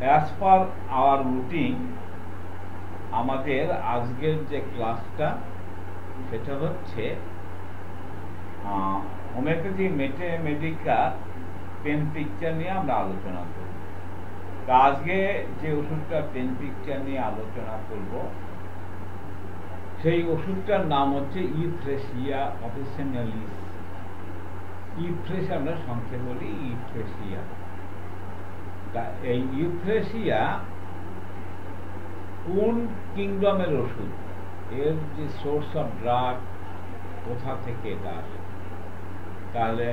As per hour routine আমাদের আজকের যে ক্লাসটা সেটা হচ্ছে হোমিওপ্যাথি মেডিকেল পেন পিকচার নিয়ে আমরা আলোচনা করব। তা আজকে যে ওষুধটা পেন পিকচার নিয়ে আলোচনা করব সেই ওষুধটার নাম হচ্ছে ইউথ্রেসিয়া অফিসিনালিস। ইউথ্রেস আমরা সংক্ষেপে বলি ইউথ্রেসিয়া। তা এই ইউথ্রেসিয়া কোন কিংডমের ওষুধ, এর যে সোর্স অফ ড্রাগ কোথা থেকে এটা আসে, তাহলে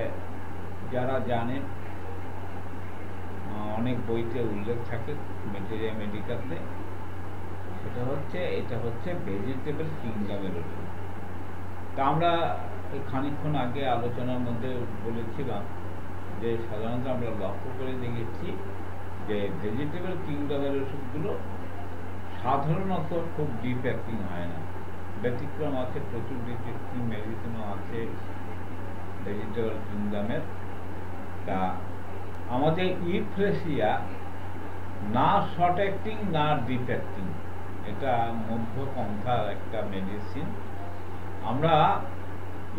যারা জানেন অনেক বইতে উল্লেখ থাকে ম্যাটেরিয়া মেডিকাতে, এটা হচ্ছে ভেজিটেবল কিংডমের ওষুধ। তা আমরা খানিকক্ষণ আগে আলোচনার মধ্যে বলেছিলাম যে সাধারণত আমরা লক্ষ্য করে দেখেছি যে ভেজিটেবল কিংডমের ওষুধগুলো সাধারণত খুব ডিপ অ্যাক্টিং হয় না, ব্যতিক্রম আছে, প্রচুর ডিপ অ্যাক্টিং মেডিসিনও আছে ভেজিটেবল কিংডমের। তা আমাদের ইউথ্রেসিয়া না শর্ট অ্যাক্টিং না ডিপ অ্যাক্টিং, এটা মধ্যপন্থার একটা মেডিসিন। আমরা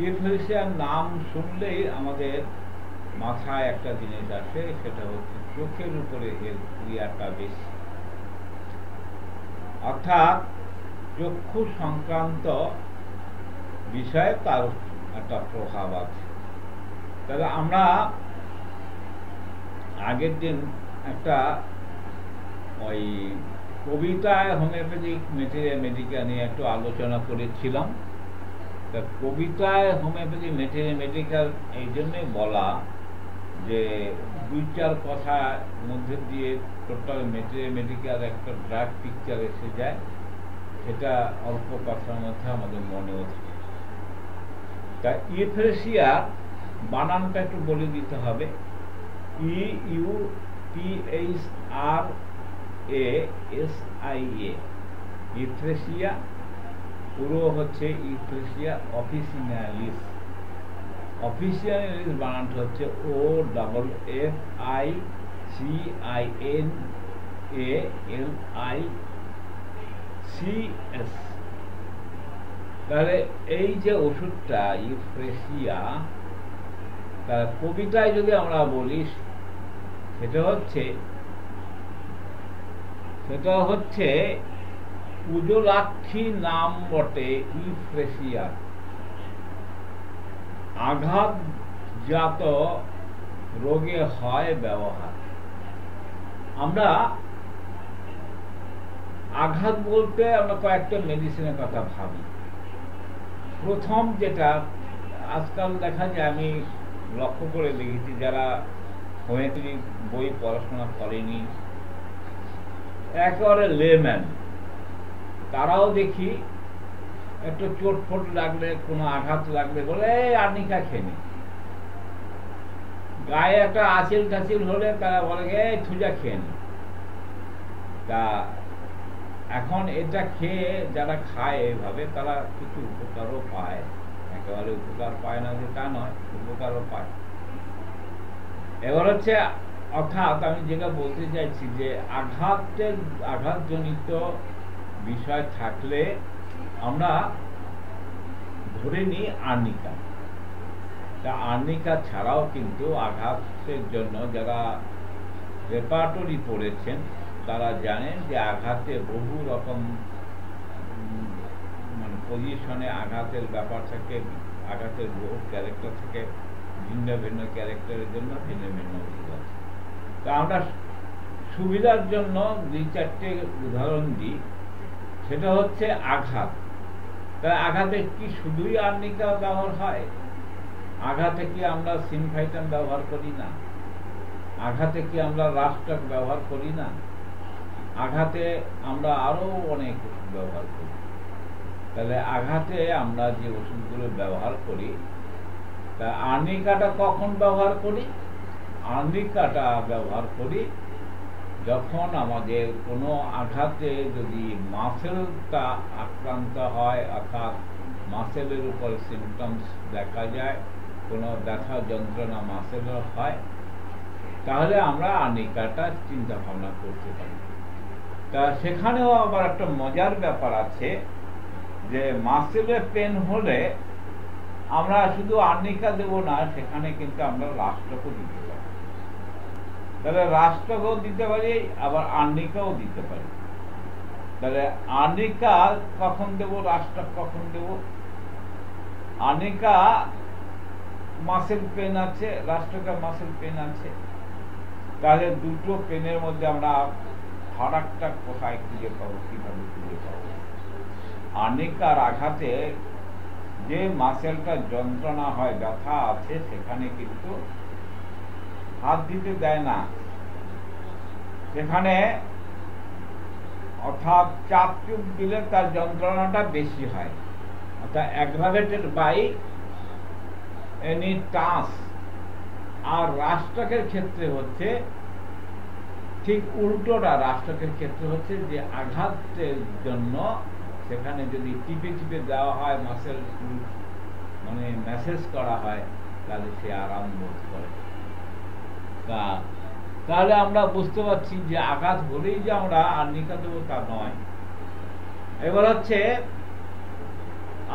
ইউথ্রেসিয়ার নাম শুনলেই আমাদের মাথায় একটা জিনিস আসে, সেটা হচ্ছে চোখের উপরে এর ক্রিয়াটা বেশি, অর্থাৎ চক্ষু সংক্রান্ত বিষয়ে তার একটা প্রভাব আছে। তাহলে আমরা আগের দিন একটা ওই কবিতায় হোমিওপ্যাথিক ম্যাটেরিয়া মেডিকেল নিয়ে একটু আলোচনা করেছিলাম। তা কবিতায় হোমিওপ্যাথিক ম্যাটেরিয়া মেডিকেল এই জন্যই বলা যে দুই চার কথার মধ্যে দিয়ে টোটাল ম্যাটেরিয়া মেডিকেল একটা ড্রাগ পিকচার এসে যায়, সেটা অল্প কথার মধ্যে আমাদের মনেও থাকে। তা ইউথ্রেসিয়া বানানটা একটু বলে দিতে হবে। ইউথ্রেসিয়া, ইউথ্রেসিয়া পুরো হচ্ছে ইউথ্রেসিয়া অফিসিনালিস। অফিসিনালিস বানানটা হচ্ছে OFFICINALICS। তাহলে এই যে ওষুধটা ইউথ্রেসিয়া, তার কবিতায় যদি আমরা বলি সেটা হচ্ছে উজলাক্ষী নাম বটে ইউথ্রেসিয়া, আঘাতজাত রোগে হয় ব্যবহার। আমরা আঘাত বলতে আমরা কয়েকটা মেডিসিনের কথা ভাবি। প্রথম যেটা আজকাল দেখা যায়, আমি লক্ষ্য করে দেখেছি যারা হোমিওপ্যাথি বই পড়াশোনা করেনি, একেবারে লেম্যান, তারাও দেখি একটু চোটফোট লাগলে, কোনো আঘাত লাগলে বলে আর্নিকা খেয়ে নি। গায়ে একটা আঁচিল টাচিল হলে তারা বলে থুজা খেয়ে নি। তা এখন এটা খেয়ে যারা খায় এভাবে তারা কিছু উপকারও পায়, একেবারে উপকার পায় না যে তা নয়, উপকারও পায়। এবার হচ্ছে অর্থাৎ আমি যেটা বলতে চাইছি যে আঘাতজনিত বিষয় থাকলে আমরা ধরে নিই আর্নিকা। তা আর্নিকা ছাড়াও কিন্তু আঘাতের জন্য যারা রেপার্টরি পড়েছেন তারা জানেন যে আঘাতে বহু রকম মানে পজিশনে আঘাতের ব্যাপার থাকে, আঘাতের বহু ক্যারেক্টার থাকে, ভিন্ন ভিন্ন ক্যারেক্টারের জন্য ভিন্ন ভিন্ন ওষুধ আছে। তা আমরা সুবিধার জন্য দুই চারটে উদাহরণ দিই। সেটা হচ্ছে আঘাত। তা আঘাতে কি শুধুই আর্নিকা ব্যবহার হয়? আঘাতে কি আমরা সিনফাইটাম ব্যবহার করি না? আঘাতে কি আমরা রাস্টক ব্যবহার করি না? আঘাতে আমরা আরো অনেক ওষুধ ব্যবহার করি। তাহলে আঘাতে আমরা যে ওষুধগুলো ব্যবহার করি, তা আর্নিকাটা কখন ব্যবহার করি? আর্নিকাটা ব্যবহার করি যখন আমাদের কোনো আঘাতে যদি মাসেলটা আক্রান্ত হয়, অর্থাৎ মাসেলের উপর সিমটমস দেখা যায়, কোনো ব্যথা যন্ত্রণা মাসেলের হয়, তাহলে আমরা আর্নিকাটা চিন্তা ভাবনা করতে পারি। তা সেখানেও আবার একটা মজার ব্যাপার আছে যে মাসেলে পেন হলে আমরা শুধু আর্নিকা দেব না, সেখানে কিন্তু আমরা রাষ্ট্রকও দিতে পারি। তাহলে রাষ্ট্রকও দিতে পারি, আবার আর্নিকাও দিতে পারি। তাহলে আর্নিকা কখন দেব, রাষ্ট্র কখন দেব? আর্নিকা মাসেল পেন আছে, রাষ্ট্রকা মাসেল পেন আছে। তাহলে দুটো পেনের মধ্যে আমরা ফারাকটা কোথায় খুঁজে পাবো, কিভাবে খুঁজে পাবো? আর্নিকার আঘাতে যে মাসেলটা যন্ত্রণা হয়, ব্যথা আছে, সেখানে কিন্তু হাত দিতে দেয় না। সেখানে অর্থাৎ চাপ চুপ দিলে তার যন্ত্রণাটা বেশি হয়, অর্থাৎ অ্যাগ্রাভেটেড বাই এনি টাচ। আর রাষ্ট্রকের ক্ষেত্রে হচ্ছে ঠিক উল্টোটা। রাষ্ট্রকের ক্ষেত্রে হচ্ছে যে আঘাতের জন্য সেখানে যদি টিপে টিপে দেওয়া হয়, মাসেল মানে ম্যাসেজ করা হয়, তাহলে সে আরাম বোধ করে। তাহলে আমরা বুঝতে পারছি যে আঘাত হলেই যে আমরা আর্নিকা দেবো তা নয়। এবার হচ্ছে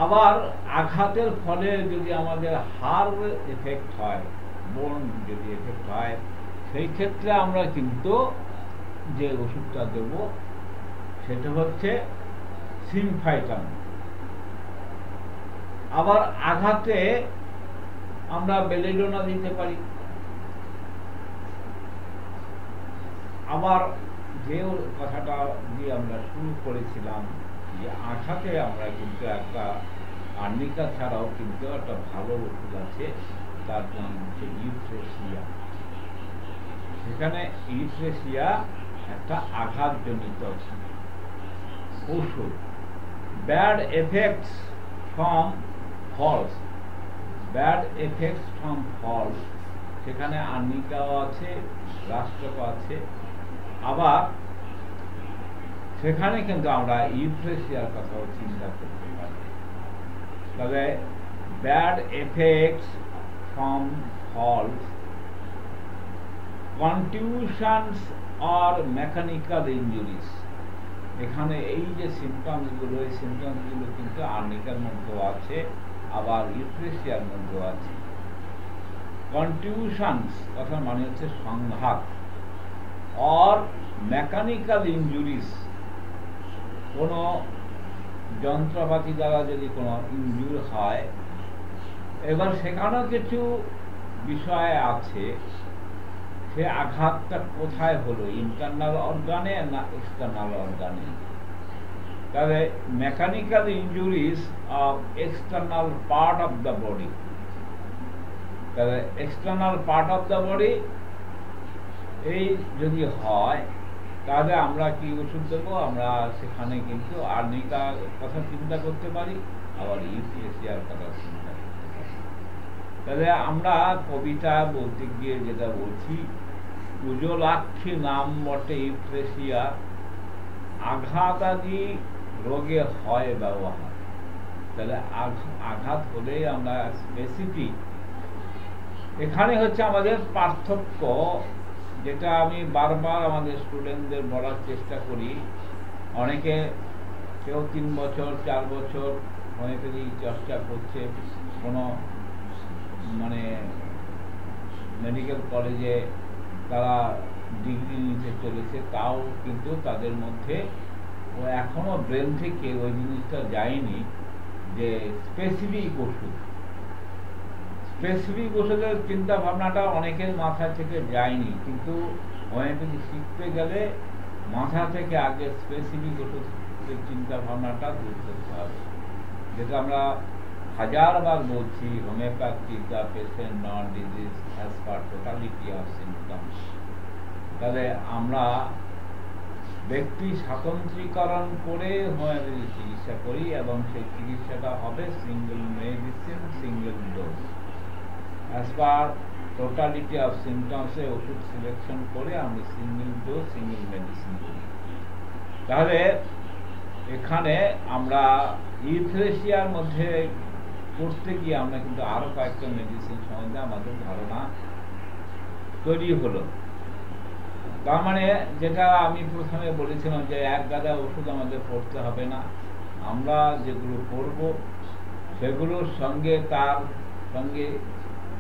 আবার আঘাতের ফলে যদি আমাদের হাড় এফেক্ট হয়, বোন যদি এফেক্ট হয়, সেই ক্ষেত্রে আমরা কিন্তু যে ওষুধটা দেব সেটা হচ্ছে সিমফাইটান। আবার আঘাতে আমরা বেলেডোনা দিতে পারি। আবার যে কথাটা দিয়ে আমরা শুরু করেছিলাম যে আঘাতে আমরা কিন্তু একটা আর্নিকা ছাড়াও কিন্তু একটা ভালো ওষুধ আছে, তার নাম হচ্ছে ইউথ্রেসিয়া। সেখানে ইউথ্রেসিয়া একটা আঘাতজনিত ওষুধ। Bad effects from falls, bad effects from falls, সেখানে আর্নিকাও আছে, রাষ্ট্রক আছে। আবার সেখানে কিন্তু আমরা ইউথ্রেসিয়ার কথাও চিন্তা করতে পারি। তবে bad effects from falls, contusions আর মেকানিক্যাল ইনজুরিস, এখানে এই যে সিমটমসগুলো, এই সিমটমসগুলো কিন্তু আর্নিকার মধ্যেও আছে, আবার ইউথ্রেসিয়ার মধ্যেও আছে। কন্টিউশনস কথা মানে হচ্ছে সংঘাত, আর মেকানিক্যাল ইনজুরিস কোনো যন্ত্রপাতি দ্বারা যদি কোনো ইনজুর হয়। এবার সেখানেও কিছু বিষয় আছে, সে আঘাতটা কোথায় হলো, ইন্টারনাল অর্গানে না এক্সটার্নাল অর্গানে। তবে mechanical injuries of external part of the body, তবে external part of the body এই যদি হয়, তাহলে আমরা কি ওষুধ দেবো? আমরা সেখানে কিন্তু আর্নিকার কথা চিন্তা করতে পারি, আবার ইউথ্রেসিয়ার কথা চিন্তা করতে পারি। তাহলে আমরা কবিতা বলতে গিয়ে যেটা বলছি, উজলাক্ষী নাম বটে ইউথ্রেসিয়া, আঘাতাদি রোগে হয় ব্যবহার। তাহলে আঘাত হলেই আমরা স্পেসিফিক, এখানে হচ্ছে আমাদের পার্থক্য, যেটা আমি বারবার আমাদের স্টুডেন্টদের বলার চেষ্টা করি। অনেকে কেউ 3 বছর 4 বছর হোমিওপ্যাথি চর্চা করছে, কোনো মানে মেডিকেল কলেজে তারা ডিগ্রি নিতে চলেছে, তাও কিন্তু তাদের মধ্যে এখনো ব্রেন থেকে ওই জিনিসটা যায়নি যে স্পেসিফিক ওষুধ, স্পেসিফিক ওষুধের চিন্তা ভাবনাটা অনেকের মাথা থেকে যায়নি। কিন্তু হোমিওপ্যাথি শিখতে গেলে মাথা থেকে আগে স্পেসিফিক ওষুধের চিন্তা ভাবনাটা দূর করতে হবে, যেটা আমরা 1000বার বলছি, homeopathy the patient not disease as per totality of symptoms. তাহলে আমরা ব্যক্তি স্বাতন্ত্রীকরণ করে হোমিওপ্যাথি চিকিৎসা করি, এবং সেই চিকিৎসাটা হবে single medicine, single dose. As per totality of সিমটমসে ওষুধ সিলেকশন করে আমরা সিঙ্গেল ডোজ, সিঙ্গেল মেডিসিন করি। তাহলে এখানে আমরা ইউথ্রেসিয়ার মধ্যে করতে গিয়ে আমরা কিন্তু আরো কয়েকটা মেডিসিন সম্বন্ধে আমাদের ধারণা তৈরি হলো। তার মানে যেটা আমি প্রথমে বলেছিলাম যে এক গাদা ওষুধ আমাদের পড়তে হবে না, আমরা যেগুলো পড়ব সেগুলোর সঙ্গে তার সঙ্গে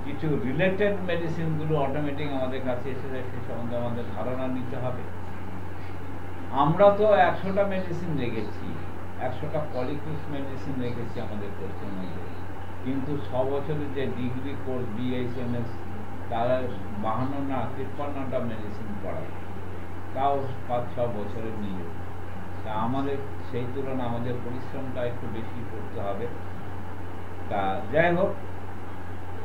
কিছু রিলেটেড মেডিসিনগুলো অটোমেটিক আমাদের কাছে এসে যায়, সে সম্বন্ধে আমাদের ধারণা নিতে হবে। আমরা তো 100টা মেডিসিন রেখেছি, 100টা পলিক্রুস মেডিসিন রেখেছি আমাদের কোর্সের মধ্যে, কিন্তু 6 বছরের যে ডিগ্রি কোর্স BHMS তারা 52 না 53টা মেডিসিন পড়ায়, তাও 5-6 বছরের নিয়ে। তা আমাদের সেই তুলনায় আমাদের পরিশ্রমটা একটু বেশি করতে হবে। তা যাই হোক,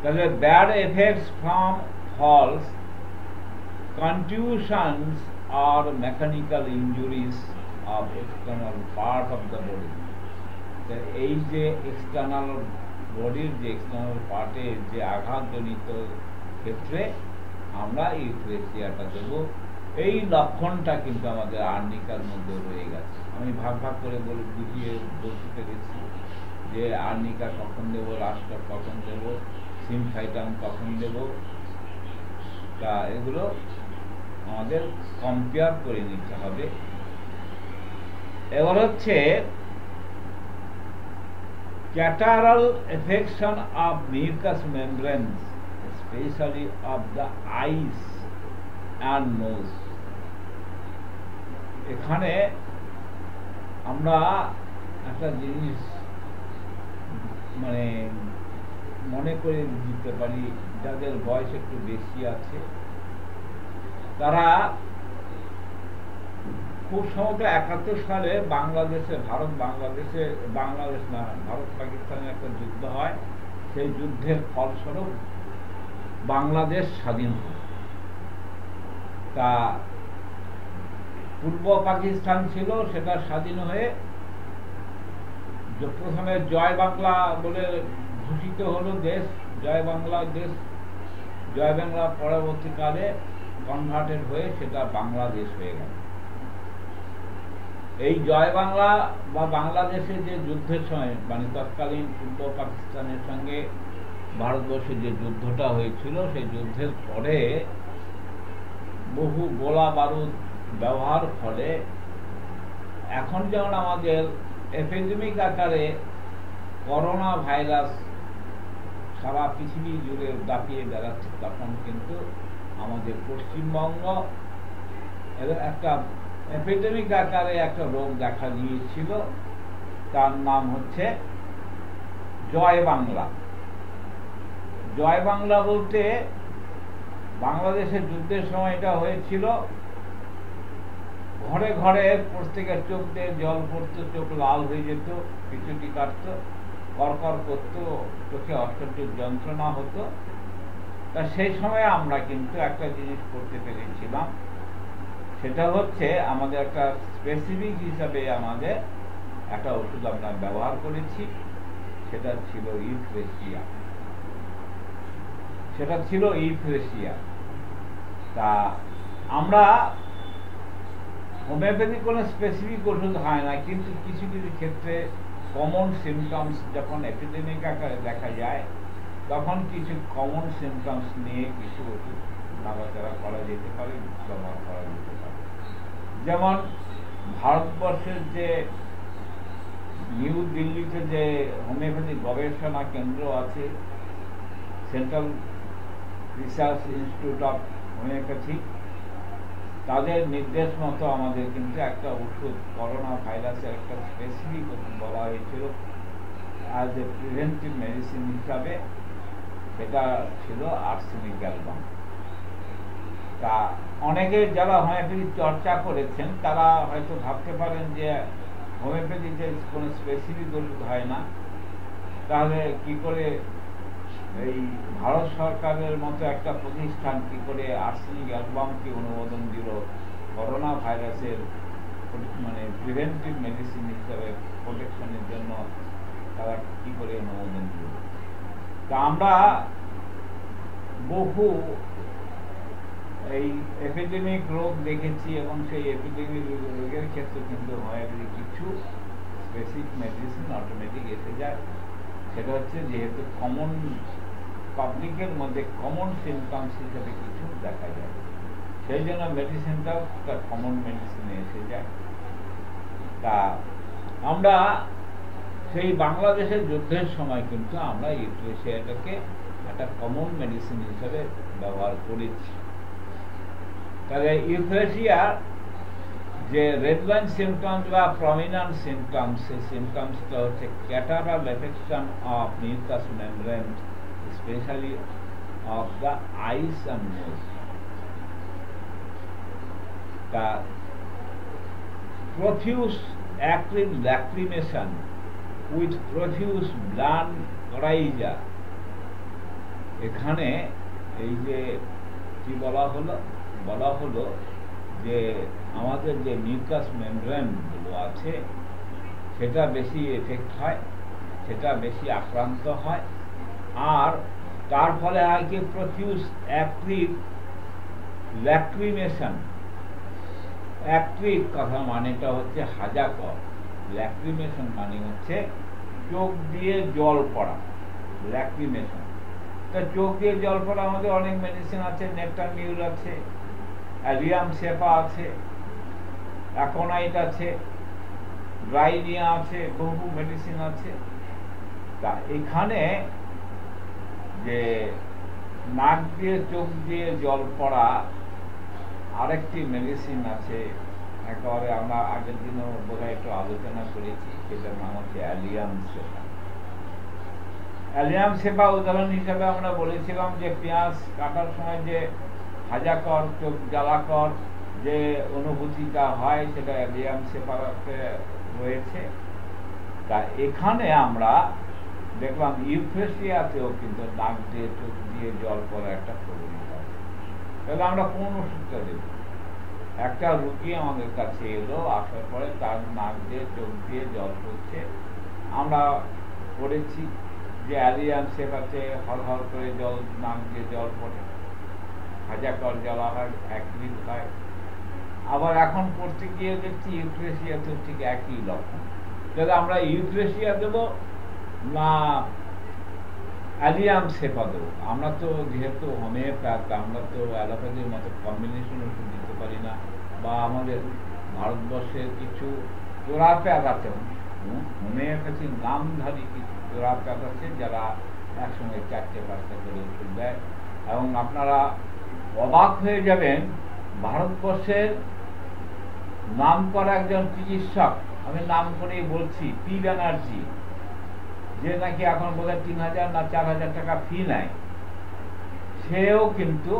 তাহলে bad effects from falls, contusions or mechanical injuries of external part of the body। এই যে এক্সটার্নাল বডির যে এক্সটার্নাল পার্টে যে আঘাতজনিত ক্ষেত্রে আমরা ইউথ্রেসিয়াটা দেব। এই লক্ষণটা কিন্তু আমাদের আর্নিকার মধ্যে রয়ে গেছে। আমি ভাগ ভাগ করে বুঝিয়ে বলতে পেরেছি যে আর্নিকা কখন দেবো, রাস্টার কখন দেবো, সিমফাইটাম কখন দেবো। তা এগুলো আমাদের কম্পেয়ার করে নিতে হবে। এবার হচ্ছে catarrhal affection of mucous membranes, specially of the eyes and nose. এখানে আমরা একটা জিনিস মানে মনে করে দিতে পারি, যাদের বয়স একটু বেশি আছে তারা খুব সম্ভবত 71 সালে বাংলাদেশে ভারত পাকিস্তানের একটা যুদ্ধ হয়। সেই যুদ্ধের ফলস্বরূপ বাংলাদেশ স্বাধীন হয়। তা পূর্ব পাকিস্তান ছিল, সেটা স্বাধীন হয়ে প্রথমে জয় বাংলা বলে ঘোষিত হলো দেশ, জয় বাংলা দেশ। জয় বাংলা পরবর্তীকালে কনভার্টেড হয়ে সেটা বাংলাদেশ হয়ে গেল। এই জয় বাংলা বা বাংলাদেশের যে যুদ্ধের সময় মানে তৎকালীন পূর্ব পাকিস্তানের সঙ্গে ভারতবর্ষের যে যুদ্ধটা হয়েছিল, সেই যুদ্ধের পরে বহু গোলা বারুদ ব্যবহার ফলে এখন যেমন আমাদের এপিডেমিক আকারে করোনা ভাইরাস সারা পৃথিবী জুড়ে দাপিয়ে বেড়াচ্ছে, তখন কিন্তু আমাদের পশ্চিমবঙ্গ এদের একটা এপিডেমিক আকারে একটা রোগ দেখা দিয়েছিল, তার নাম হচ্ছে জয় বাংলা। জয় বাংলা বলতে বাংলাদেশের যুদ্ধের সময় এটা হয়েছিল, ঘরে ঘরে প্রত্যেকের চোখ দিয়ে জল পড়তো, চোখ লাল হয়ে যেত, পিছুটি কাটতো, করকর করতো, চোখে অসহ্য যন্ত্রণা হতো। তা সেই সময় আমরা কিন্তু একটা জিনিস করতে পেরেছিলাম, সেটা হচ্ছে আমাদের একটা স্পেসিফিক হিসাবে আমাদের একটা ওষুধ আমরা ব্যবহার করেছি, সেটা ছিল ইউথ্রেসিয়া। তা আমরা হোমিওপ্যাথি কোনো স্পেসিফিক ওষুধ হয় না, কিন্তু কিছু কিছু ক্ষেত্রে কমন সিমটমস যখন এপিডেমিক আকারে দেখা যায়, তখন কিছু কমন সিমটমস নিয়ে কিছু ওষুধ নাড়াচাড়া করা যেতে পারে, ব্যবহার করা যেতে পারে। যেমন ভারতবর্ষের যে নিউ দিল্লিতে যে হোমিওপ্যাথি গবেষণা কেন্দ্র আছে, central research institute of homeopathy, তাদের নির্দেশ মতো আমাদের কিন্তু একটা ওষুধ করোনা ভাইরাসের একটা স্পেসিফিক ওষুধ বলা হয়েছিল অ্যাজ এ প্রিভেন্টিভ মেডিসিন হিসাবে, সেটা ছিল আর্সেনিক অ্যালবাম। তা অনেকে যারা হোমিওপ্যাথি চর্চা করেছেন তারা হয়তো ভাবতে পারেন যে হোমিওপ্যাথিতে কোনো স্পেসিফিক ওষুধ হয় না, তাহলে কি করে এই ভারত সরকারের মতো একটা প্রতিষ্ঠান কি করে আর্সেনিক অ্যালবামকে অনুমোদন দিল করোনা ভাইরাসের মানে প্রিভেন্টিভ মেডিসিন হিসাবে প্রোটেকশনের জন্য, তারা কি করে অনুমোদন দিল? তা আমরা বহু এই এপিডেমিক রোগ দেখেছি, এবং সেই এপিডেমিক রোগের ক্ষেত্রে কিন্তু হোমিওপ্যাথি কিছু স্পেসিফিক মেডিসিন অটোমেটিক এসে যায়। সেটা হচ্ছে যেহেতু কমন পাবলিকের মধ্যে কমন সিমটমস হিসেবে কিছু দেখা যায়। সেই জন্য মেডিসিনটাও একটা কমন মেডিসিনে এসে যায়। তা আমরা সেই বাংলাদেশের যুদ্ধের সময় কিন্তু আমরা ইউথ্রেশিয়াটাকে একটা কমন মেডিসিন হিসেবে ব্যবহার করেছি। তাহলে ইউথ্রেশিয়ার যে রেড লাইন সিমটমস বা প্রমিনেন্ট সিমটমস, সেই সিমটমসটা হচ্ছে catarrhal affection of mucous membrane, specially of the eyes and nose. তা profuse acrid lacrimation with profuse blood coryza। এখানে এই যে কি বলা হলো যে আমাদের যে মিউকাস মেমব্রেন গুলো আছে সেটা বেশি এফেক্ট হয়, সেটা বেশি আক্রান্ত হয়, আর তার ফলে হয় কি প্রফিউস অ্যাক্রিড ল্যাক্রিমেশন। অ্যাক্রিড কথা মানেটা হচ্ছে হাজাকর, ল্যাক্রিমেশন মানে হচ্ছে চোখ দিয়ে জল পড়া, ল্যাক্রিমেশন। তা চোখ দিয়ে জল পড়া আমাদের অনেক মেডিসিন আছে, নেকটামিউল আছে, অ্যালিয়াম সেপা আছে, অ্যাকোনাইট আছে, ড্রাইনিয়া আছে, বহু মেডিসিন আছে। তা এখানে যে নাক দিয়ে চোখ দিয়ে জল পড়া আরেকটি মেডিসিন আছে, একেবারে আমরা আগের দিনও বোধহয় একটু আলোচনা করেছি, সেটার নাম হচ্ছে অ্যালিয়াম সেপা। অ্যালিয়াম সেপা উদাহরণ হিসাবে আমরা বলেছিলাম যে পেঁয়াজ কাটার সময় যে হাজাকর, চোখ জ্বালাকর যে অনুভূতিটা হয় সেটা অ্যালিয়াম সেপাতে রয়েছে। তা এখানে আমরা দেখলাম ইউথ্রেশিয়াতেও কিন্তু নাক দিয়ে চোখ দিয়ে জল পড়া একটা প্রবণতা আছে। তাহলে আমরা কোন ওষুধটা দেব? একটা রুগী আমাদের কাছে এলো, আসার পরে তার নাক দিয়ে চোখ দিয়ে জল পড়ছে, আমরা পড়েছি যে অ্যালিয়াম সেপাতে হরহর করে জল, নাক দিয়ে জল পড়ে, হাজাকর জ্বালা হয়, অ্যাক্রিড হয়। আবার এখন পড়তে গিয়ে দেখছি ইউথ্রেশিয়াতে ঠিক একই লক্ষণ। তাহলে আমরা ইউথ্রেশিয়া দেব না অ্যালিয়াম সেপা দেবো? আমরা তো যেহেতু হোমিওপ্যাথ, আমরা তো অ্যালোপ্যাথির মতো কম্বিনেশন ওষুধ দিতে পারি না, বা আমাদের ভারতবর্ষের কিছু চোরাপ্যাথ আছে, হোমিওপ্যাথির নামধারী কিছু চোরাপ্যাথ আছে যারা একসঙ্গে 4-5টা করে ওষুধ দেয়। এবং আপনারা অবাক হয়ে যাবেন, ভারতবর্ষের নাম করা একজন চিকিৎসক, আমি নাম করেই বলছি, পি ব্যানার্জি, যে নাকি এখন বোধহয় 3,000 না 4,000 টাকা ফি নেয়, সেও কিন্তু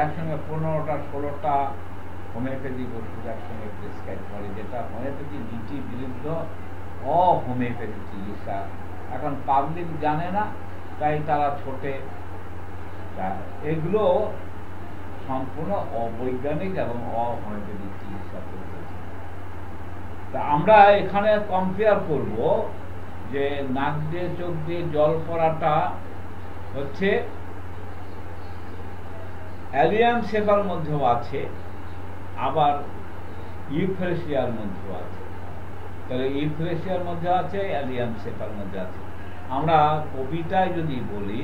একসঙ্গে 15টা 16টা হোমিওপ্যাথিক ওষুধ একসঙ্গে প্রেসক্রাইব করে, যেটা হোমিওপ্যাথি নীতি বিরুদ্ধ অহোমিওপ্যাথি চিকিৎসা। এখন পাবলিক জানে না, তাই তারা ছোটে। এগুলো সম্পূর্ণ অবৈজ্ঞানিক এবং অহোমিওপ্যাথিক চিকিৎসা পদ্ধতি। তা আমরা এখানে কম্পেয়ার করব যে নাক দিয়ে চোখ দিয়ে জল পড়াটা হচ্ছে অ্যালিয়াম সেপার মধ্যেও আছে, আবার ইউথ্রেশিয়ার মধ্যেও আছে। তাহলে ইউথ্রেশিয়ার মধ্যে আছে, অ্যালিয়াম সেপার মধ্যে আছে। আমরা কবিতায় যদি বলি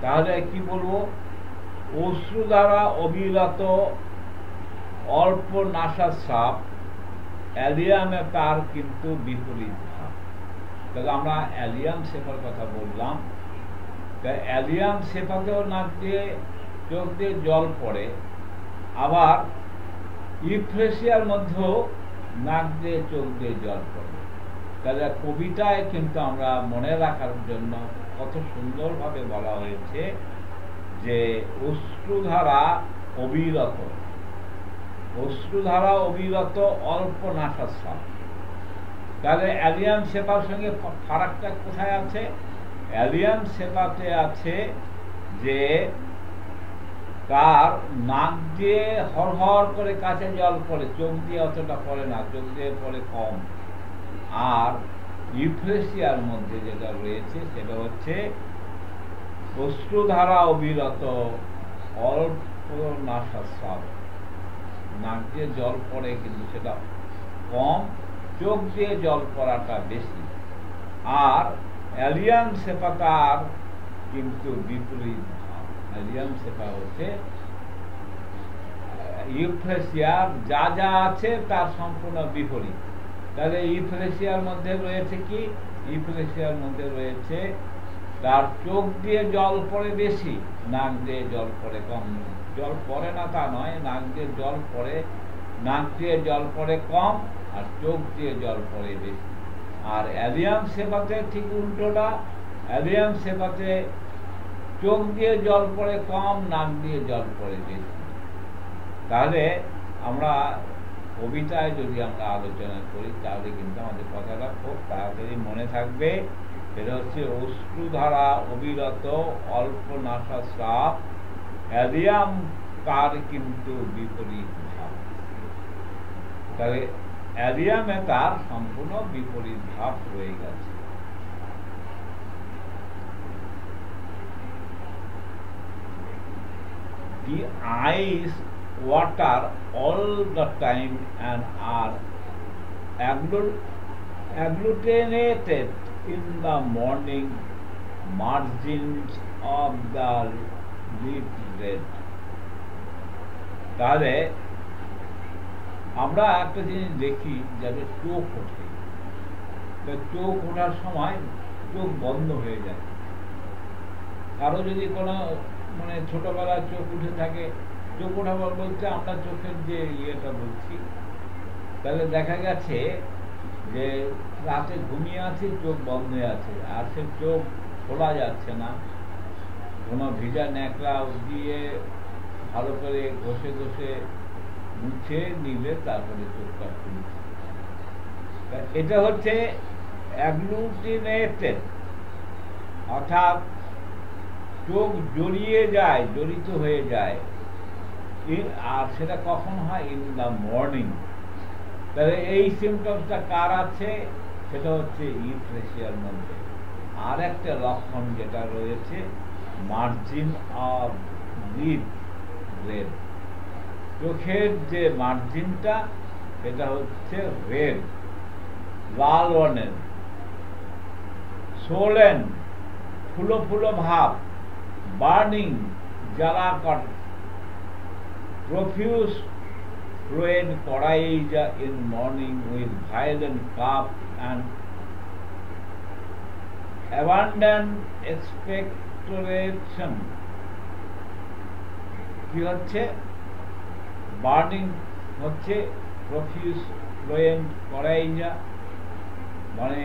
তাহলে কি বলবো? অশ্রু দ্বারা অবিরত অল্প নাশা সাপ, অ্যালিয়ামে তার কিন্তু বিপরীত ভাব। তাহলে আমরা অ্যালিয়াম সেপার কথা বললাম। তাই অ্যালিয়াম সেপাতেও নাক দিয়ে চোখ দিয়ে জল পড়ে, আবার ইউথ্রেশিয়ার মধ্যেও নাক দিয়ে চোখ দিয়ে জল পড়ে। তাহলে কবিতায় কিন্তু আমরা মনে রাখার জন্য কত সুন্দরভাবে বলা হয়েছে যে অশ্রুধারা অবিরত, অশ্রুধারা অবিরত অল্প নাশা সাপ। তাহলে অ্যালিয়াম সেপার সঙ্গে ফারাকটা কোথায় আছে? অ্যালিয়াম সেপাতে আছে যে তার নাক দিয়ে হরহর করে কাছে জল পড়ে, চোখ দিয়ে অতটা পড়ে না, চোখ দিয়ে পড়ে কম। আর ইউথ্রেশিয়ার মধ্যে যেটা রয়েছে সেটা হচ্ছে অশ্রুধারা অবিরত অল্প নাশা সাপ। নাক দিয়ে জল পড়ে কিন্তু সেটা কম, চোখ দিয়ে জল পড়াটা বেশি। আর অ্যালিয়াম সেপাটার কিন্তু বিপরীত ভাব। অ্যালিয়াম সেপা হচ্ছে ইউফ্রেসিয়ার যা যা আছে তার সম্পূর্ণ বিপরীত। তাহলে ইউফ্রেসিয়ার মধ্যে রয়েছে কি? ইউফ্রেসিয়ার মধ্যে রয়েছে তার চোখ দিয়ে জল পড়ে বেশি, নাক দিয়ে জল পড়ে কম। জল পড়ে না তা নয়, নাক দিয়ে জল পড়ে, নাক দিয়ে জল পড়ে কম আর চোখ দিয়ে জল পড়ে বেশি। আর অ্যালিয়াম সেপাতে ঠিক উল্টোটা, অ্যালিয়াম সেপাতে চোখ দিয়ে জল পড়ে কম, নাক দিয়ে জল পড়ে বেশি। তাহলে আমরা কবিতায় যদি আমরা আলোচনা করি তাহলে কিন্তু আমাদের কথাটা খুব তাড়াতাড়ি মনে থাকবে। এটা হচ্ছে অশ্রুধারা অবিরত অল্প নাশা স্রাব, অ্যালিয়াম তার কিন্তু বিপরীত ভাব। তাহলে অ্যালিয়ামে তার সম্পূর্ণ বিপরীত ভাব রয়ে গেছে। The eyes water all the time and are agglutinated in the morning margins of the lip red. তাহলে আমরা একটা জিনিস দেখি, যাদের চোখ ওঠে, চোখ ওঠার সময় চোখ বন্ধ হয়ে যায়। কারো যদি কোনো মানে ছোটবেলায় চোখ উঠে থাকে, চোখ ওঠা বলতে আমরা চোখের যে ইয়েটা বলছি, তাহলে দেখা গেছে যে রাতে ঘুমিয়ে আছে, চোখ বন্ধ হয়ে আছে, আর সে চোখ খোলা যাচ্ছে না। কোনো ভিজা ন্যাকড়া দিয়ে ভালো করে ঘষে ঘষে মুছে নিলে তারপরে চোখটা খুলছে। এটা হচ্ছে অ্যাগ্লুটিনেটেড, অর্থাৎ চোখ জড়িয়ে যায়, জড়িত হয়ে যায়। আর সেটা কখন হয়? In the morning. তাহলে এই সিমটমসটা কার আছে? সেটা হচ্ছে ইউফ্রেসিয়ার মধ্যে। আর একটা লক্ষণ যেটা রয়েছে, মার্জিন অফ লিড রেড, চোখের যে মার্জিনটা সেটা হচ্ছে রেড, লাল বর্ণের। সোলেন, ফুলো ফুলো ভাব, বার্নিং, জ্বালা কর, profuse fluid coryza in morning with violent cough and abundant expectoration. কি হচ্ছে? বার্নিং হচ্ছে, প্রফিউজ ফ্লুয়েন্ট করাইজা মানে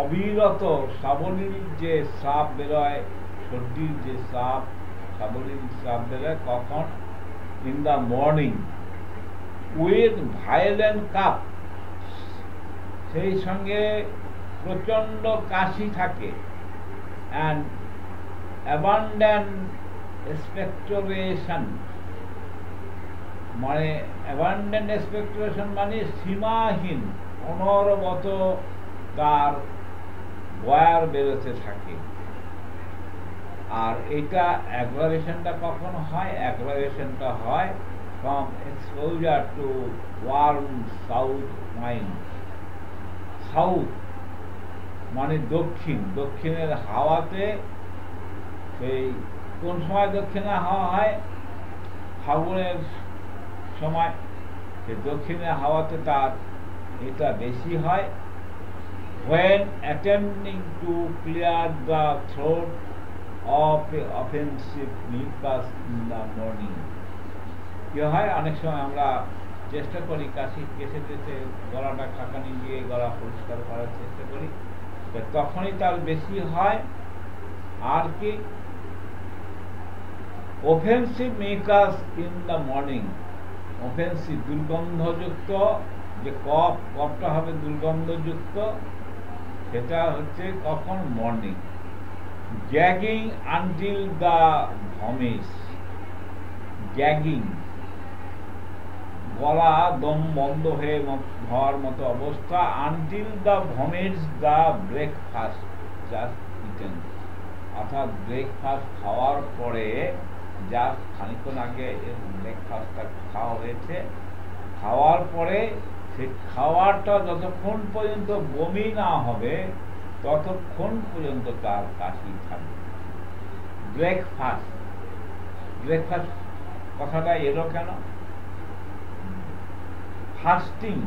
অবিরত সাবলীল যে স্রাব বেরোয়, সর্দির যে স্রাব, সাবলীল স্রাব বেরোয় কখন? In the morning with violent cup, সেই সঙ্গে প্রচণ্ড কাশি থাকে। অ্যান্ড অ্যাবান্ডেন্ট এক্সপেক্টোরেশন মানে অ্যাবান্ডেন্ট এক্সপেক্টোরেশন মানে সীমাহীন, অনবরত তার বয়ার বেরোতে থাকে। আর এটা অ্যাগ্রাভেশনটা কখন হয়? অ্যাগ্রাভেশনটা হয় from exposure to warm south wind. South মানে দক্ষিণ, দক্ষিণের হাওয়াতে। সেই কোন সময় দক্ষিণে হাওয়া হয়? ফাগুনের সময়। সে দক্ষিণের হাওয়াতে তার এটা বেশি হয়। when attempting to clear the throat of the offensive mucus in the morning. কি হয়? অনেক সময় আমরা চেষ্টা করি কাশি কেসে কেসে গলাটা খাকানি দিয়ে গলা পরিষ্কার করার চেষ্টা করি, তখনই তার বেশি হয়। আর কি? Offensive mucus in the morning, offensive দুর্গন্ধযুক্ত যে কফটা হবে দুর্গন্ধযুক্ত, সেটা হচ্ছে কখন? Morning. Gagging until the vomits, gagging গলা দম বন্ধ হয়ে হওয়ার মতো অবস্থা। Until the vomits the breakfast just eaten, অর্থাৎ ব্রেকফাস্ট খাওয়ার পরে, জাস্ট খানিক্ষণ আগে ব্রেকফাস্টটা খাওয়া হয়েছে, খাওয়ার পরে সেই খাওয়ারটা যতক্ষণ পর্যন্ত বমি না হবে ততক্ষণ পর্যন্ত তার কাশি থাকবে। ব্রেকফাস্ট, ব্রেকফাস্ট কথাটা এলো কেন? ফাস্টিং,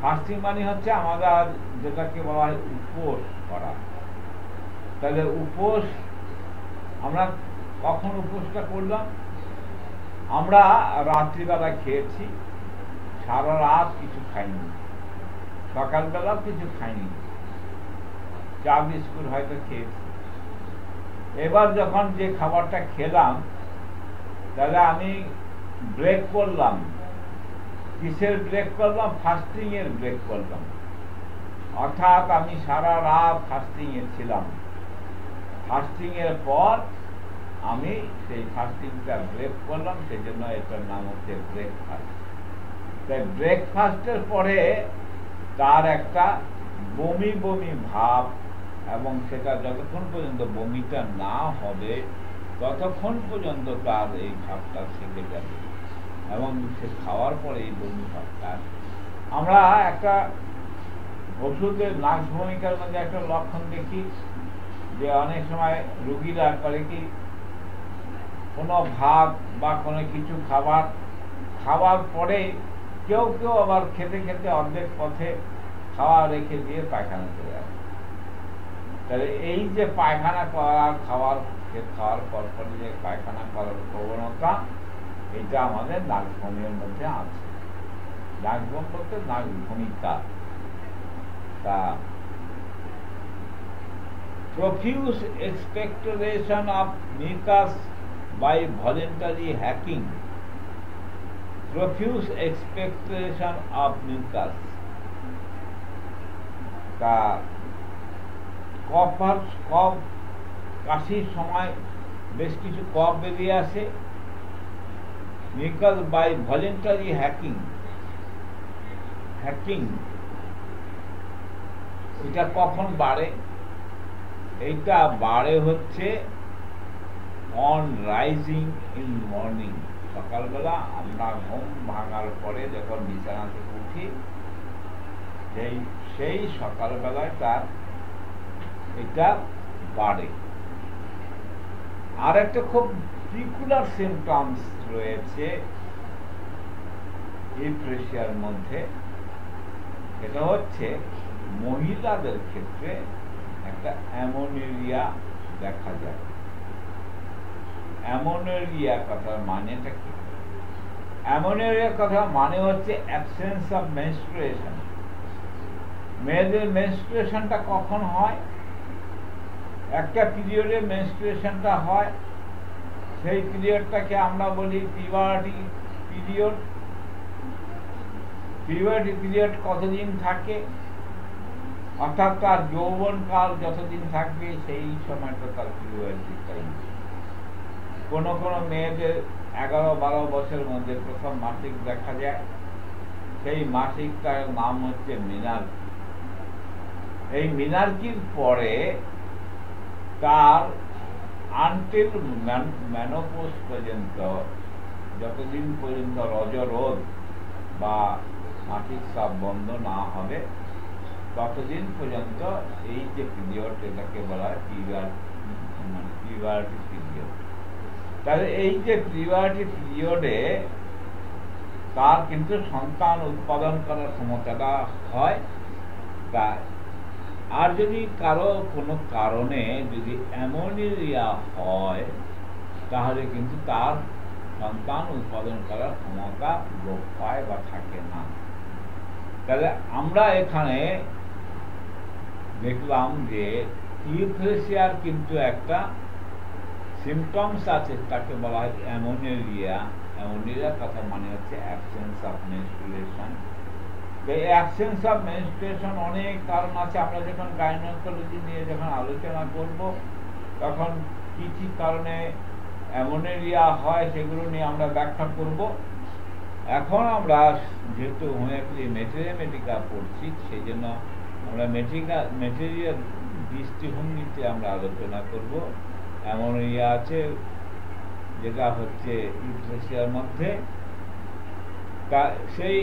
ফাস্টিং মানে হচ্ছে আমাদের যেটাকে বলা হয় উপোস করা। তাহলে উপোস আমরা কখন উপোসটা করলাম? আমরা রাত্রিবেলা খেয়েছি, সারা রাত কিছু খাইনি, সকালবেলাও কিছু খাইনি, চা বিস্কুট হয়তো খেয়েছি। এবার যখন যে খাবারটা খেলাম, তাহলে আমি ব্রেক করলাম। কিসের ব্রেক করলাম? ফাস্টিং এর ব্রেক করলাম। অর্থাৎ আমি সারা রাত ফাস্টিং এ ছিলাম। ফাস্টিং এর পর আমি সেই ফাস্টিংটা ব্রেক করলাম, সেই জন্য এটার নাম হচ্ছে ব্রেকফাস্ট। তাই ব্রেকফাস্টের পরে তার একটা বমি বমি ভাব, এবং সেটা যতক্ষণ পর্যন্ত বমিটা না হবে ততক্ষণ পর্যন্ত তার এই ভাবটা থেকে যাবে, এবং সে খাওয়ার পরে এই বমি ভাবটা। আমরা একটা ওষুধের নাক ভূমিকার মধ্যে একটা লক্ষণ দেখি যে অনেক সময় রোগীরা করে কি, কোনো ভাত বা কোনো কিছু খাওয়ার পরে কেউ কেউ আবার খেতে খেতে অর্ধেক পথে খাওয়া রেখে দিয়ে পায়খানা করে আসে। তাহলে এই যে পায়খানা করার খাওয়ার পরপরই যে পায়খানা করার প্রবণতা, এটা আমাদের নাকভূমির মধ্যে আছে। নাকভূম বলতে নাকভূমিকা। তা profuse expectoration of mucus by voluntary hacking. Profuse expectoration of mucus. তা কফ কাশির সময় বেশ কিছু কফ বেরিয়ে আসে, মিউকাস বাই ভলেন্টারি হ্যাকিং। এটা কখন বাড়ে? এইটা বাড়ে হচ্ছে অন রাইজিং ইন মর্নিং। সকালবেলা আমরা ঘুম ভাঙার পরে যখন বিছানা থেকে উঠি, সেই সকালবেলায় তার এটা বাড়ে। আর একটা খুব পিকুলার সিমটমস রয়েছে ইউথ্রেশিয়ার মধ্যে, এটা হচ্ছে মহিলাদের ক্ষেত্রে একটা অ্যামোনেরিয়া দেখা যায়। অ্যামোনেরিয়া কথার মানেটা কি? অ্যামোনেরিয়া কথা মানে হচ্ছে অ্যাবসেন্স অফ মেনস্ট্রুয়েশন। মেয়েদের মেনস্ট্রুয়েশনটা কখন হয়? একটা পিরিয়ডে মেনস্ট্রুয়েশনটা হয়, সেই পিরিয়ডটাকে আমরা বলি পিউবার্টি পিরিয়ড। পিউবার্টি পিরিয়ড কতদিন থাকে? অর্থাৎ তার যৌবনকাল যতদিন থাকবে সেই সময়টা তার পিউবার্টি টাইম। কোনো কোনো মেয়েদের 11-12 বছরের মধ্যে প্রথম মাসিক দেখা যায়, সেই মাসিকটার নাম হচ্ছে মিনার্কি। এই মিনার্কির পরে তার আনটিল মেনোপজ পর্যন্ত, যতদিন পর্যন্ত রজরোধ বা মাসিক স্রাব বন্ধ না হবে ততদিন পর্যন্ত এই যে পিরিয়ড, এটাকে বলা হয় পিউবার্টি পিরিয়ড। তাহলে এই যে পিউবার্টি পিরিয়ডে তার কিন্তু সন্তান উৎপাদন করার ক্ষমতাটা হয়। তা আর যদি কারো কোনো কারণে যদি অ্যামোনেরিয়া হয়, তাহলে কিন্তু তার সন্তান উৎপাদন করার ক্ষমতা লোপ পায় বা থাকে না। তাহলে আমরা এখানে দেখলাম যে ইউথ্রেশিয়ার কিন্তু একটা সিমটমস আছে, তাকে বলা হয় অ্যামোনেরিয়া। অ্যামোনেরিয়া কথা মানে হচ্ছে অ্যাবসেন্স অফ মেনস্ট্রুয়েশন। এই অ্যাবসেন্স অফ মেনস্ট্রুয়েশন অনেক কারণ আছে। আমরা যখন গাইনোকোলজি নিয়ে যখন আলোচনা করব, তখন কি কি কারণে অ্যামোনেরিয়া হয় সেগুলো নিয়ে আমরা ব্যাখ্যা করব। এখন আমরা যেহেতু হোমিওপ্যাথি ম্যাটেরিয়ামেটিকা পড়ছি, সেই জন্য আমরা ম্যাটেরিয়াল দৃষ্টিভঙ্গিতে আমরা আলোচনা করব। অ্যামোনেরিয়া আছে যেটা হচ্ছে ইউথ্রেশিয়ার মধ্যে, সেই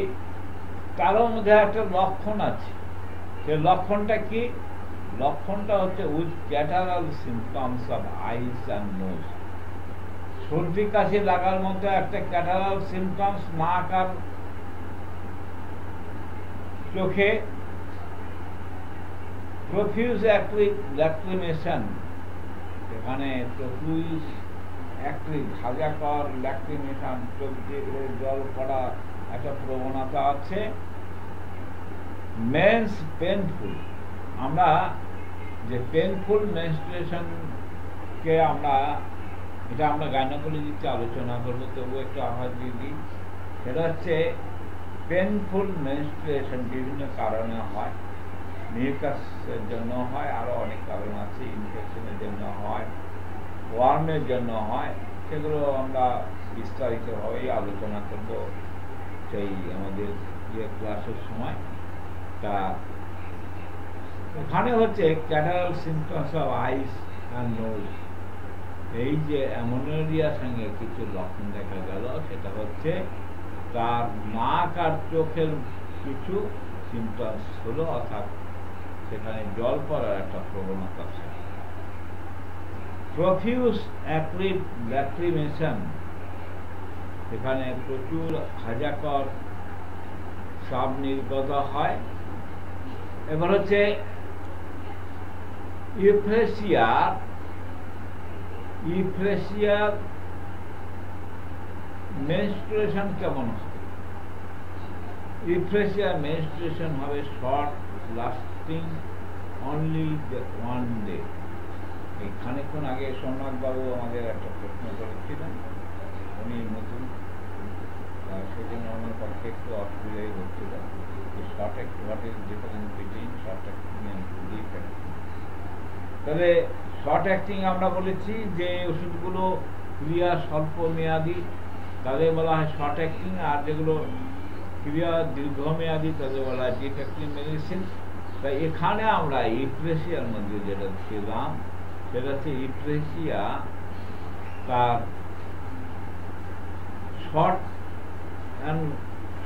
তার মধ্যে একটা লক্ষণ আছে। সেই লক্ষণটা কি? লক্ষণটা হচ্ছে with catarrhal symptoms of eyes and nose. সর্দি কাশি লাগার মতো একটা ক্যাটারাল সিমটমস, নাক আর চোখে প্রফিউজ ল্যাক্রিমেশন, এখানে প্রফিউজ সাজাকর ল্যাক্রিমেশন, চোখ দিয়ে জল পড়া একটা প্রবণতা আছে। মেন্স পেনফুল, আমরা যে পেনফুল মেনস্ট্রুয়েশনকে আমরা গাইনোকোলজিতে আলোচনা করবো, তবু একটু আভাস দিয়ে দিই। সেটা হচ্ছে পেনফুল মেনস্ট্রুয়েশন বিভিন্ন কারণে হয়, মিউকাসের জন্য হয়, আরো অনেক কারণ আছে, ইনফেকশনের জন্য হয়, ওয়ার্মের জন্য হয়, সেগুলো আমরা বিস্তারিতভাবেই আলোচনা করব সেই আমাদের ক্লাসের সময়। তা এখানে হচ্ছে catarrhal symptoms of eyes and nose, এই যে অ্যামোনেরিয়ার সঙ্গে কিছু লক্ষণ দেখা গেল, সেটা হচ্ছে তার নাক আর চোখের কিছু সিমটমস হলো, অর্থাৎ সেখানে জল পড়ার একটা প্রবণতা আছে। প্রফিউজ ল্যাক্রিমেশন, সেখানে প্রচুর হাজাকর সাব নির্গত হয়। এবার হচ্ছে ইউফ্রেসিয়ার মেনস্ট্রুয়েশন কেমন হবে? ইউফ্রেসিয়ার মেনস্ট্রুয়েশন হবে শর্ট লাস্টিং, অনলি 1 day। এই খানিকক্ষণ আগে সোমনাথ বাবু আমাদের একটা প্রশ্ন করেছিলেন, উনি নতুন, সেই জন্য আমার পক্ষে একটু অসুবিধাই হচ্ছিল। তবে শর্ট অ্যাক্টিং আমরা বলেছি যে ওষুধগুলো ক্রিয়া স্বল্প মেয়াদী তাদের বলা হয় শর্ট অ্যাক্টিং, আর যেগুলো ক্রিয়া দীর্ঘমেয়াদী তাদের বলা হয় ডিপ অ্যাক্টিং মেডিসিন। তাই এখানে আমরা ইউফ্রেসিয়ার মধ্যে যেটা ছিলাম সেটা হচ্ছে ইউফ্রেসিয়া তার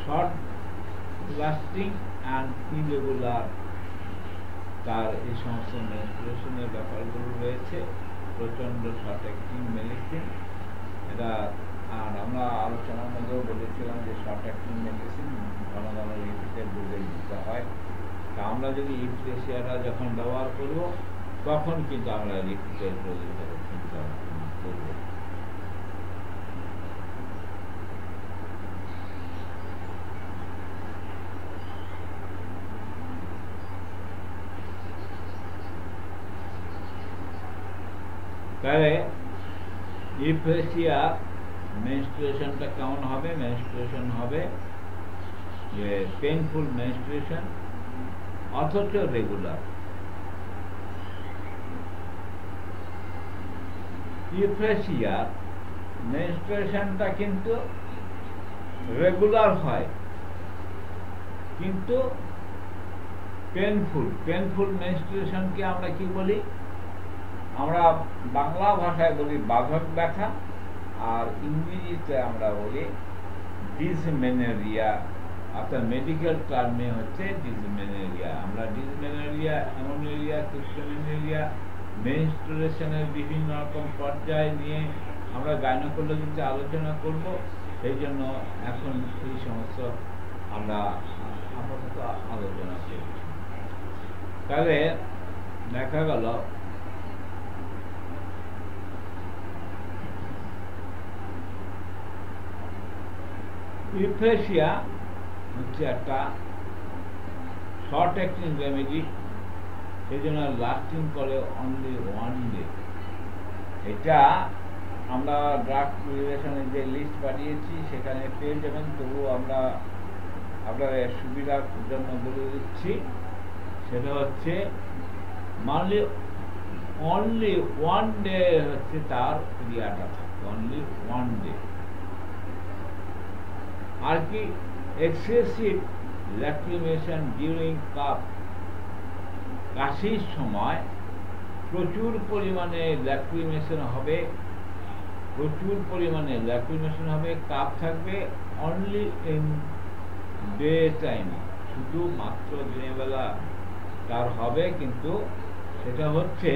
শর্ট লাস্টিং অ্যান্ড ইরেগুলার, তার এই সমস্ত মেনস্ট্রুয়েশনের ব্যাপারগুলো রয়েছে, প্রচন্ড শর্ট অ্যাক্টিং মেডিসিন এটা। আর আমরা আলোচনার মধ্যেও বলেছিলাম যে শর্ট অ্যাক্টিং মেডিসিন ঘন ঘন রিপিটেড ডোজে দিতে হয়। তা আমরা যদি ইউফ্রেসিয়াটা যখন ব্যবহার করব তখন কিন্তু আমরা রিপিটেড ডোজে চিন্তা করব। তাহলে ইউফ্রেসিয়া মেনস্ট্রুয়েশনটা কেমন হবে? মেনস্ট্রুয়েশন হবে যে পেইনফুল মেনস্ট্রুয়েশন অথচ রেগুলার। ইউফ্রেসিয়া মেনস্ট্রুয়েশনটা কিন্তু রেগুলার হয় কিন্তু পেনফুল মেনস্ট্রুয়েশনকে আমরা কি বলি? আমরা বাংলা ভাষায় বলি বাধক ব্যথা, আর ইংরেজিতে আমরা বলি ডিসমেনোরিয়া, অর্থাৎ মেডিকেল টার্মে হচ্ছে ডিসমেনোরিয়া। আমরা ডিসমেনোরিয়া, অ্যামোনেরিয়া, ক্রিপ্টোমেনোরিয়া, মেনস্ট্রুয়েশনের বিভিন্ন রকম পর্যায় নিয়ে আমরা গাইনোকোলজিতে আলোচনা করব, সেই জন্য এখন এই সমস্ত আমরা আপাতত আলোচনা করছি। তাহলে দেখা গেল ইউফ্রেসিয়া হচ্ছে একটা শর্ট অ্যাক্টিং রেমেডি, সেই জন্য লাস্টিং করে অনলি 1 day। এটা আমরা ড্রাগ রিলেশনের যে লিস্ট পাঠিয়েছি সেখানে পেয়ে যাবেন, তবু আমরা আপনাদের সুবিধার জন্য বলে দিচ্ছি। সেটা হচ্ছে মানলি অনলি 1 day হচ্ছে তার ক্রিয়াটা থাকে, অনলি 1 day। আর কি এক্সেসিভ ল্যাক্রিমেশন ডিউরিং কাফ, কাশির সময় প্রচুর পরিমাণে ল্যাক্রিমেশন হবে, কাফ থাকবে, অনলি ইন ডে টাইম, শুধু মাত্র দিনের বেলা তার হবে, কিন্তু সেটা হচ্ছে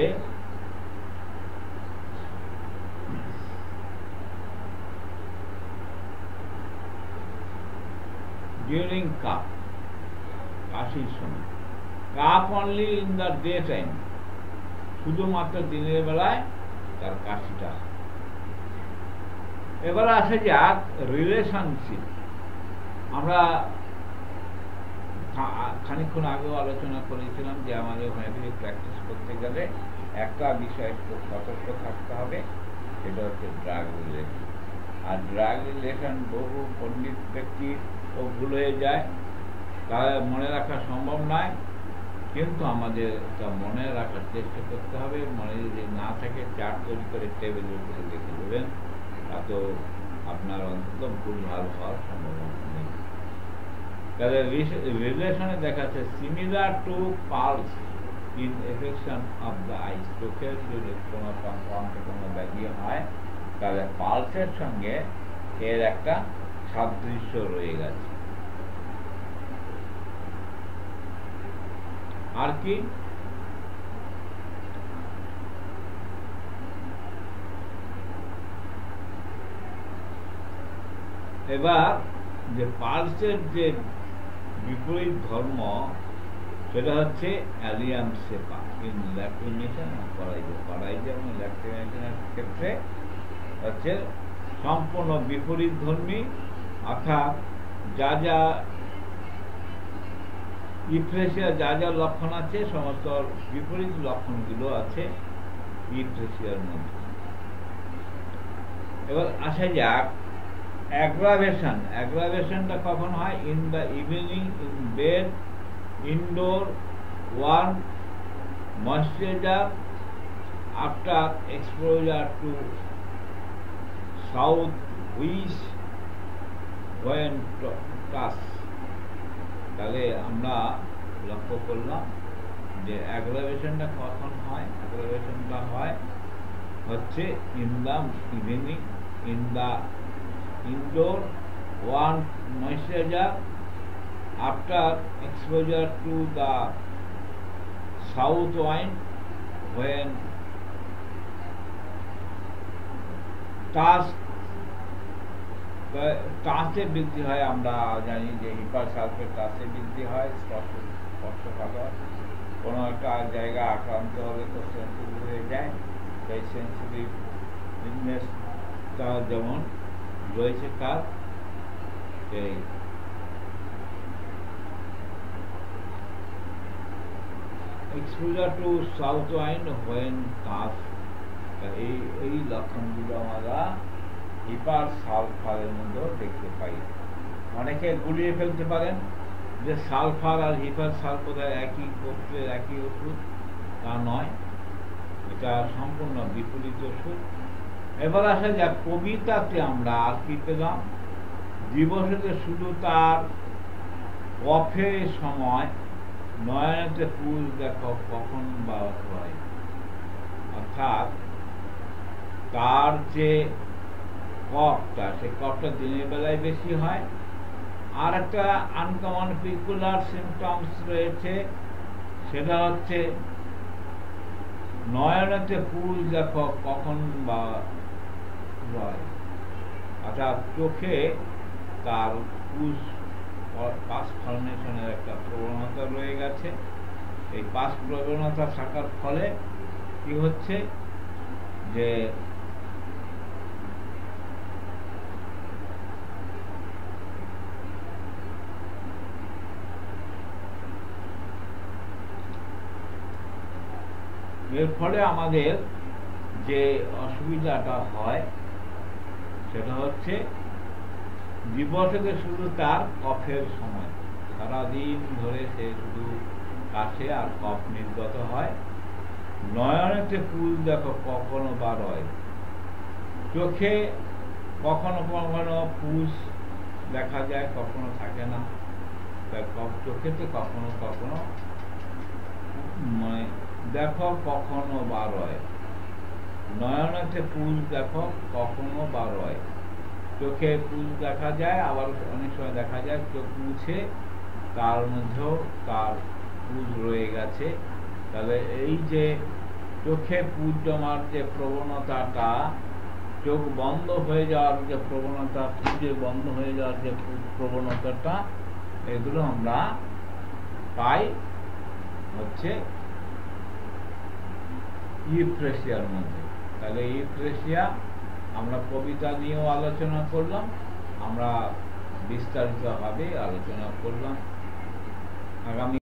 ডিউরিং কাফ। কাশির সময়, cup only in the day time, শুধুমাত্র দিনের বেলায় তার কাশিটা। এবার আসে যাক রিলেশনশিপ। আমরা খানিকক্ষণ আগেও আলোচনা করেছিলাম যে আমাদের হোমিওপ্যাথি প্র্যাকটিস করতে গেলে একটা বিষয়ে খুব সতর্ক থাকতে হবে, সেটা হচ্ছে ড্রাগ রিলেশন। আর ড্রাগ রিলেশন বহু পণ্ডিত ব্যক্তি ও ভুল হয়ে যায়, তারা মনে রাখা সম্ভব নয়, কিন্তু আমাদের তা মনে রাখার চেষ্টা করতে হবে। মনে যদি না থাকে চার্ট তৈরি করে টেবিলের উপরে লিখে দেবেন, তাতেও আপনার অন্তত ভুল ভাল হওয়ার সম্ভাবনা নেই। তাহলে রিলেশনে দেখাচ্ছে similar to pulse in affection of the eyes. চোখের যদি কোনো কোনো ব্যাধি হয় তাহলে পালসের সঙ্গে এর একটা সাদৃশ্য রয়ে গেছে। আর কি এবার যে পালসের যে বিপরীত ধর্ম সেটা হচ্ছে অ্যালিয়াম সেপা ইন ল্যাক্রিমেশন করাইজা এবং ল্যাক্রিমেশনের ক্ষেত্রে হচ্ছে সম্পূর্ণ বিপরীত ধর্মী, অর্থাৎ যা যা ইফ্রেশিয়া যা যা লক্ষণ আছে সমস্ত বিপরীত লক্ষণগুলো আছে ইফ্রেশিয়ার মধ্যে। এবার আসা যাক অ্যাগ্রাভেশন। অ্যাগ্রাভেশনটা কখন হয়? In the evening, in bed, indoor, warm, moisturiser, after exposure to south উইস হোয়েন টাস। তাহলে আমরা লক্ষ্য করলাম যে অ্যাগ্রাভেশনটা কখন হয়। অ্যাগ্রাভেশনটা হয় হচ্ছে in the evening, in the indoor, warm moisturizer, after exposure to the south wind, when টাচে বৃদ্ধি হয়। আমরা জানি যে হিপার সালফেট টাচে বৃদ্ধি হয়, স্পর্শকাতর কোনো একটা জায়গা আক্রান্ত হলে তো সেন্সিটিভ হয়ে যায়। সেই সেন্সিটিভনেসটা যেমন রয়েছে তার এই exposure to south wind when touch, এই লক্ষণগুলো আমরা হিপার সালফারের মধ্যেও দেখতে পাই। অনেকে গুলিয়ে ফেলতে পারেন যে সালফার আর হিপার সালফার একই গোত্রের একই ওষুধ, তা নয়, এটা সম্পূর্ণ বিপরীত ওষুধ। এবার আসা যাক কবিতাতে আমরা আর কি পেলাম। দিবসেতে শুধু তার কফের সময় নয়নেতে ফুল দেখো কখন বা হয়, অর্থাৎ তার যে কফটা, সে কফটা দিনের বেলায় বেশি হয়। আর একটা আনকমন পিকুলার সিমটমস রয়েছে, সেটা হচ্ছে নয়নেতে ফুল দেখো কখন বা হয়, অর্থাৎ চোখে তার পাস ফর্মেশনের একটা প্রবণতা রয়ে গেছে। এই পাস প্রবণতা থাকার ফলে কি হচ্ছে যে এর ফলে আমাদের যে অসুবিধাটা হয় সেটা হচ্ছে দিবসেতে শুধু তার কফের সময়, সারাদিন ধরে সে শুধু কাশে আর কফ নির্গত হয়। নয়নেতে ফুল দেখো কখনো বা রয়, চোখে কখনো কখনো পুষ দেখা যায়, কখনো থাকে না। তাই চোখেতে কখনো কখনো মানে দেখো কখনো বা রয়, নয়নেতে ফুল দেখো কখনো বা রয়, চোখে পুষ দেখা যায়, আবার অনেক সময় দেখা যায় চোখ মুছে তার মধ্যেও তার পুষ রয়ে গেছে। তাহলে এই যে চোখে পুষ জমার যে প্রবণতাটা, চোখ বন্ধ হয়ে যাওয়ার যে প্রবণতা, পুজে বন্ধ হয়ে যাওয়ার যে প্রবণতাটা, এগুলো আমরা পাই হচ্ছে ইউফ্রেশিয়ার মধ্যে। তাহলে ইউফ্রেশিয়া আমরা কবিতা নিয়েও আলোচনা করলাম, আমরা বিস্তারিতভাবে আলোচনা করলাম। আগামী